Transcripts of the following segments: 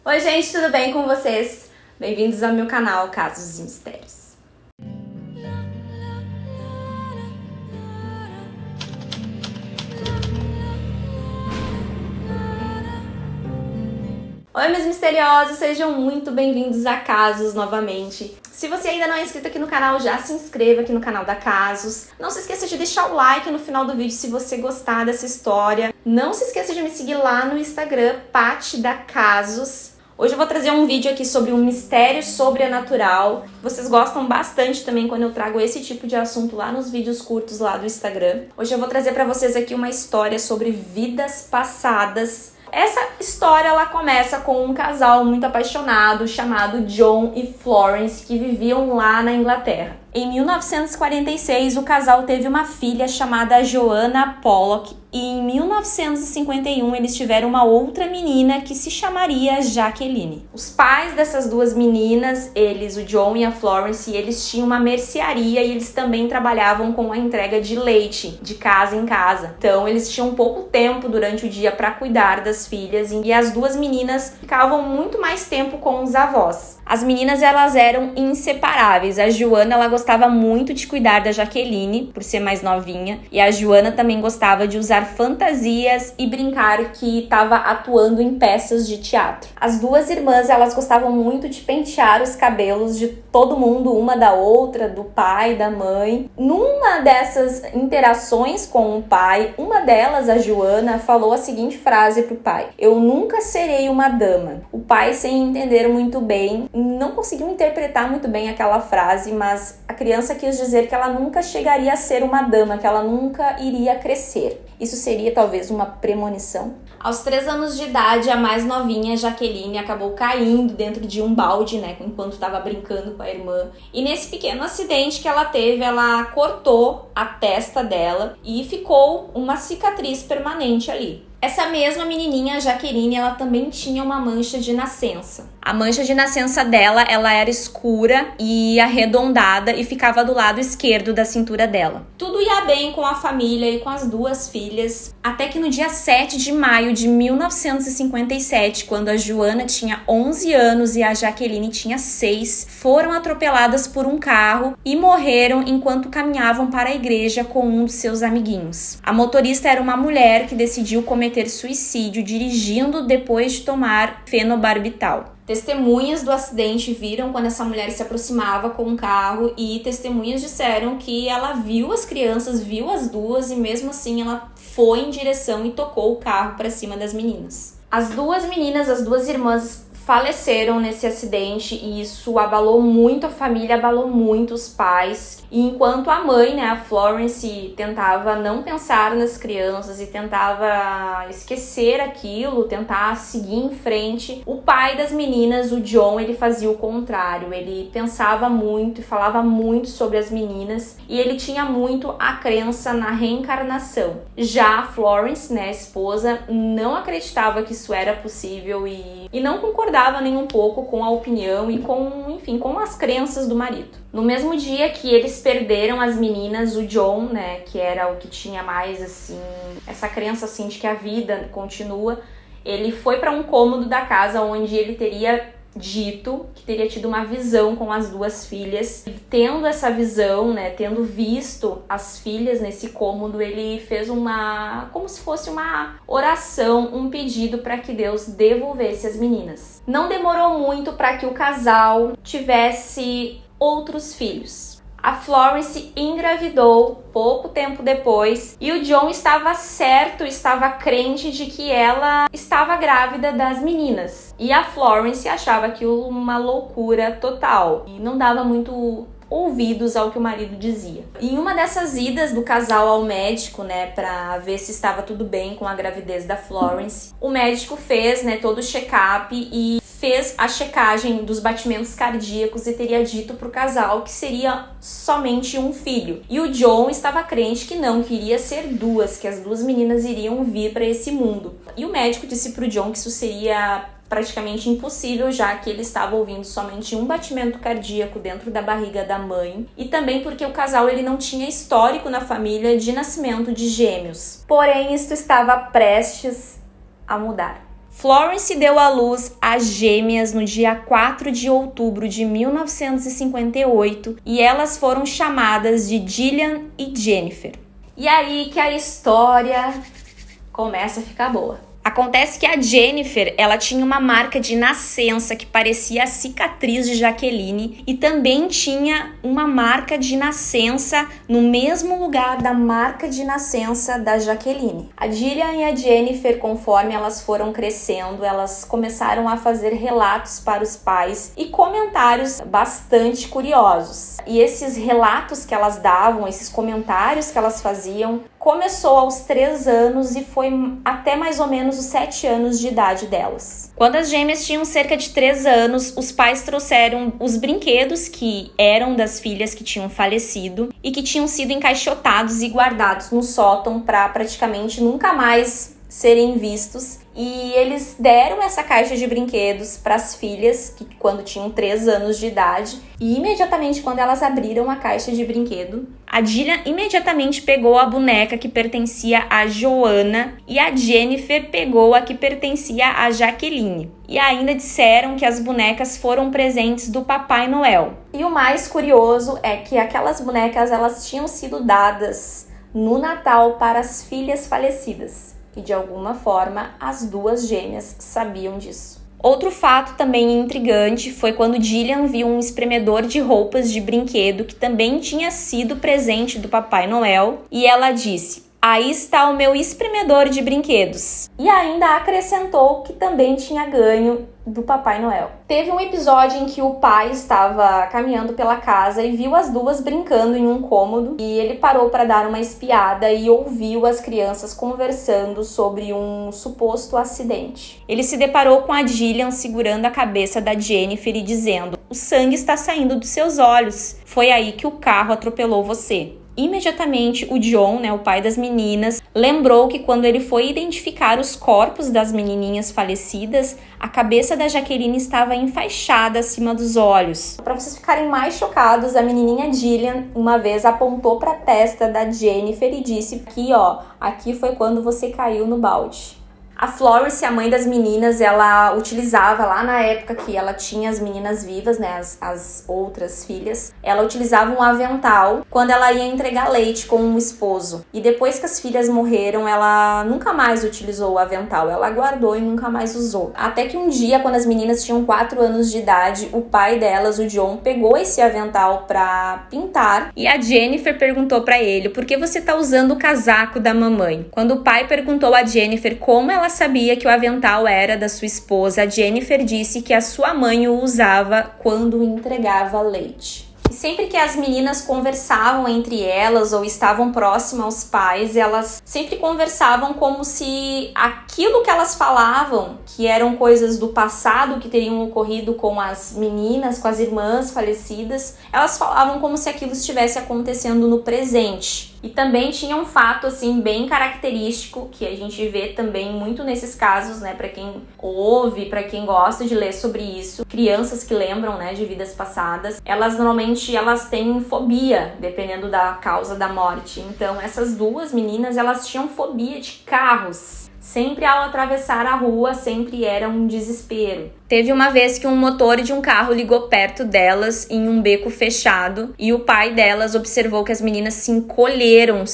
Oi gente, tudo bem com vocês? Bem-vindos ao meu canal Casos e Mistérios. Oi meus misteriosos, sejam muito bem-vindos a Casos novamente. Se você ainda não é inscrito aqui no canal, já se inscreva aqui no canal da Casos. Não se esqueça de deixar o like no final do vídeo se você gostar dessa história. Não se esqueça de me seguir lá no Instagram, Paty da Casos. Hoje eu vou trazer um vídeo aqui sobre um mistério sobrenatural. Vocês gostam bastante também quando eu trago esse tipo de assunto lá nos vídeos curtos lá do Instagram. Hoje eu vou trazer para vocês aqui uma história sobre vidas passadas. Essa história ela começa com um casal muito apaixonado chamado John e Florence que viviam lá na Inglaterra. Em 1946, o casal teve uma filha chamada Joanna Pollock e em 1951 eles tiveram uma outra menina que se chamaria Jacqueline. Os pais dessas duas meninas, o John e a Florence, eles tinham uma mercearia e eles também trabalhavam com a entrega de leite de casa em casa. Então eles tinham pouco tempo durante o dia para cuidar das filhas e as duas meninas ficavam muito mais tempo com os avós. As meninas, elas eram inseparáveis. A Joanna, ela gostava muito de cuidar da Jacqueline, por ser mais novinha. E a Joanna também gostava de usar fantasias e brincar que estava atuando em peças de teatro. As duas irmãs, elas gostavam muito de pentear os cabelos de todo mundo, uma da outra, do pai, da mãe. Numa dessas interações com o pai, uma delas, a Joanna, falou a seguinte frase pro pai: "Eu nunca serei uma dama." O pai, sem entender muito bem, não conseguiu interpretar muito bem aquela frase, mas a criança quis dizer que ela nunca chegaria a ser uma dama, que ela nunca iria crescer. Isso seria talvez uma premonição? Aos 3 anos de idade, a mais novinha, Jacqueline, acabou caindo dentro de um balde, enquanto estava brincando com a irmã. E nesse pequeno acidente que ela teve, ela cortou a testa dela e ficou uma cicatriz permanente ali. Essa mesma menininha, Jacqueline, ela também tinha uma mancha de nascença. A mancha de nascença dela, ela era escura e arredondada e ficava do lado esquerdo da cintura dela. Tudo ia bem com a família e com as duas filhas, até que no dia 7 de maio de 1957, quando a Joanna tinha 11 anos e a Jacqueline tinha 6, foram atropeladas por um carro e morreram enquanto caminhavam para a igreja com um dos seus amiguinhos. A motorista era uma mulher que decidiu cometer suicídio dirigindo depois de tomar fenobarbital. Testemunhas do acidente viram quando essa mulher se aproximava com um carro e testemunhas disseram que ela viu as crianças, viu as duas e mesmo assim ela foi em direção e tocou o carro para cima das meninas. As duas meninas, as duas irmãs, faleceram nesse acidente e isso abalou muito a família, abalou muito os pais. E enquanto a mãe, a Florence, tentava não pensar nas crianças e tentava esquecer aquilo, tentar seguir em frente, o pai das meninas, o John, ele fazia o contrário. Ele pensava muito e falava muito sobre as meninas e ele tinha muito a crença na reencarnação. Já a Florence, a esposa, não acreditava que isso era possível e não concordava nem um pouco com a opinião e com as crenças do marido. No mesmo dia que eles perderam as meninas, o John, que era o que tinha mais essa crença de que a vida continua, ele foi para um cômodo da casa onde ele teria dito que teria tido uma visão com as duas filhas. E tendo essa visão, tendo visto as filhas nesse cômodo, ele fez como se fosse uma oração, um pedido para que Deus devolvesse as meninas. Não demorou muito para que o casal tivesse outros filhos. A Florence engravidou pouco tempo depois e o John estava certo, estava crente de que ela estava grávida das meninas. E a Florence achava aquilo uma loucura total e não dava muito ouvidos ao que o marido dizia. Em uma dessas idas do casal ao médico, para ver se estava tudo bem com a gravidez da Florence, o médico fez, todo o check-up e fez a checagem dos batimentos cardíacos e teria dito pro casal que seria somente um filho. E o John estava crente que não, que iria ser duas, que as duas meninas iriam vir para esse mundo. E o médico disse pro John que isso seria praticamente impossível, já que ele estava ouvindo somente um batimento cardíaco dentro da barriga da mãe, e também porque o casal ele não tinha histórico na família de nascimento de gêmeos. Porém, isto estava prestes a mudar. Florence deu à luz a gêmeas no dia 4 de outubro de 1958 e elas foram chamadas de Gillian e Jennifer. E aí que a história começa a ficar boa. Acontece que a Jennifer, ela tinha uma marca de nascença que parecia a cicatriz de Jaqueline e também tinha uma marca de nascença no mesmo lugar da marca de nascença da Jaqueline. A Gillian e a Jennifer, conforme elas foram crescendo, elas começaram a fazer relatos para os pais e comentários bastante curiosos. E esses relatos que elas davam, esses comentários que elas faziam, começou aos 3 anos e foi até mais ou menos os 7 anos de idade delas. Quando as gêmeas tinham cerca de 3 anos, os pais trouxeram os brinquedos que eram das filhas que tinham falecido e que tinham sido encaixotados e guardados no sótão para praticamente nunca mais serem vistos. E eles deram essa caixa de brinquedos para as filhas, que quando tinham 3 anos de idade, e imediatamente quando elas abriram a caixa de brinquedo, a Gillian imediatamente pegou a boneca que pertencia a Joana e a Jennifer pegou a que pertencia a Jaqueline. E ainda disseram que as bonecas foram presentes do Papai Noel. E o mais curioso é que aquelas bonecas elas tinham sido dadas no Natal para as filhas falecidas. E de alguma forma as 2 gêmeas sabiam disso. Outro fato também intrigante foi quando Gillian viu um espremedor de roupas de brinquedo que também tinha sido presente do Papai Noel e ela disse: "Aí está o meu espremedor de brinquedos." E ainda acrescentou que também tinha ganho do Papai Noel. Teve um episódio em que o pai estava caminhando pela casa e viu as 2 brincando em um cômodo e ele parou para dar uma espiada e ouviu as crianças conversando sobre um suposto acidente. Ele se deparou com a Gillian segurando a cabeça da Jennifer e dizendo: "O sangue está saindo dos seus olhos. Foi aí que o carro atropelou você." Imediatamente, o John, o pai das meninas, lembrou que quando ele foi identificar os corpos das menininhas falecidas, a cabeça da Jaqueline estava enfaixada acima dos olhos. Para vocês ficarem mais chocados, a menininha Gillian uma vez apontou para a testa da Jennifer e disse: aqui foi quando você caiu no balde. A Florence, a mãe das meninas, ela utilizava lá na época que ela tinha as meninas vivas, as outras filhas, ela utilizava um avental quando ela ia entregar leite com um esposo. E depois que as filhas morreram, ela nunca mais utilizou o avental, ela guardou e nunca mais usou. Até que um dia, quando as meninas tinham 4 anos de idade, o pai delas, o John, pegou esse avental pra pintar e a Jennifer perguntou pra ele: "Por que você tá usando o casaco da mamãe?" Quando o pai perguntou a Jennifer como ela sabia que o avental era da sua esposa, a Jennifer disse que a sua mãe o usava quando entregava leite. E sempre que as meninas conversavam entre elas ou estavam próximas aos pais, elas sempre conversavam como se aquilo que elas falavam, que eram coisas do passado que teriam ocorrido com as meninas, com as irmãs falecidas, elas falavam como se aquilo estivesse acontecendo no presente. E também tinha um fato assim bem característico que a gente vê também muito nesses casos, para quem ouve, para quem gosta de ler sobre isso. Crianças que lembram, de vidas passadas, elas normalmente têm fobia, dependendo da causa da morte. Então essas 2 meninas, elas tinham fobia de carros. Sempre ao atravessar a rua, sempre era um desespero. Teve uma vez que um motor de um carro ligou perto delas em um beco fechado e o pai delas observou que as meninas se encolheram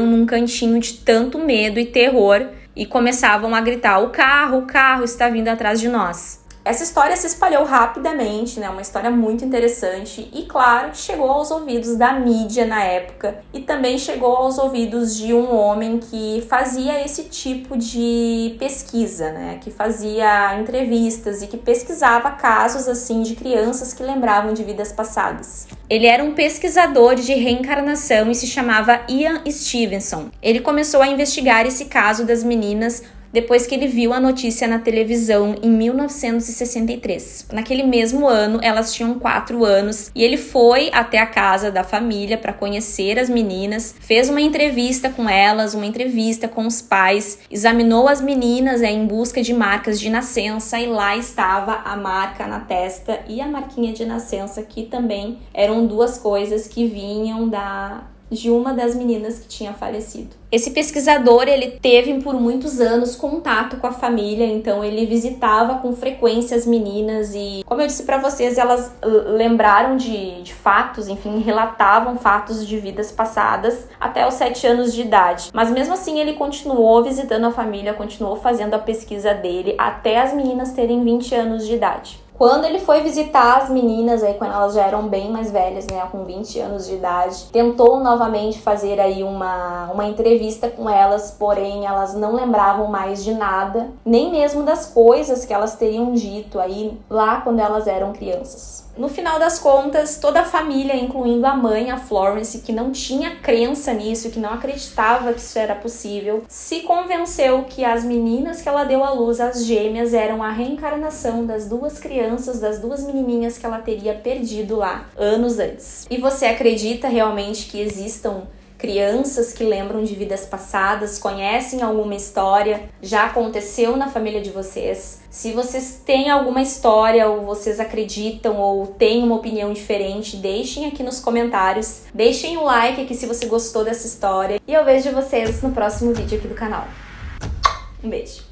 num cantinho de tanto medo e terror e começavam a gritar: o carro está vindo atrás de nós." Essa história se espalhou rapidamente, uma história muito interessante e, claro, chegou aos ouvidos da mídia na época e também chegou aos ouvidos de um homem que fazia esse tipo de pesquisa, que fazia entrevistas e que pesquisava casos assim de crianças que lembravam de vidas passadas. Ele era um pesquisador de reencarnação e se chamava Ian Stevenson. Ele começou a investigar esse caso das meninas depois que ele viu a notícia na televisão em 1963. Naquele mesmo ano, elas tinham 4 anos e ele foi até a casa da família para conhecer as meninas, fez uma entrevista com elas, uma entrevista com os pais, examinou as meninas em busca de marcas de nascença e lá estava a marca na testa e a marquinha de nascença, que também eram 2 coisas que vinham da de uma das meninas que tinha falecido. Esse pesquisador, ele teve por muitos anos contato com a família, então ele visitava com frequência as meninas e, como eu disse pra vocês, elas lembraram de fatos, enfim, relatavam fatos de vidas passadas até os 7 anos de idade. Mas mesmo assim ele continuou visitando a família, continuou fazendo a pesquisa dele até as meninas terem 20 anos de idade. Quando ele foi visitar as meninas, aí quando elas já eram bem mais velhas, né, com 20 anos de idade, tentou novamente fazer aí uma entrevista com elas, porém elas não lembravam mais de nada, nem mesmo das coisas que elas teriam dito aí lá quando elas eram crianças. No final das contas, toda a família, incluindo a mãe, a Florence, que não tinha crença nisso, que não acreditava que isso era possível, se convenceu que as meninas que ela deu à luz, as gêmeas, eram a reencarnação das duas crianças, das duas menininhas que ela teria perdido lá anos antes. E você acredita realmente que existam crianças que lembram de vidas passadas, conhecem alguma história, já aconteceu na família de vocês? Se vocês têm alguma história, ou vocês acreditam, ou têm uma opinião diferente, deixem aqui nos comentários. Deixem o like aqui se você gostou dessa história. E eu vejo vocês no próximo vídeo aqui do canal. Um beijo!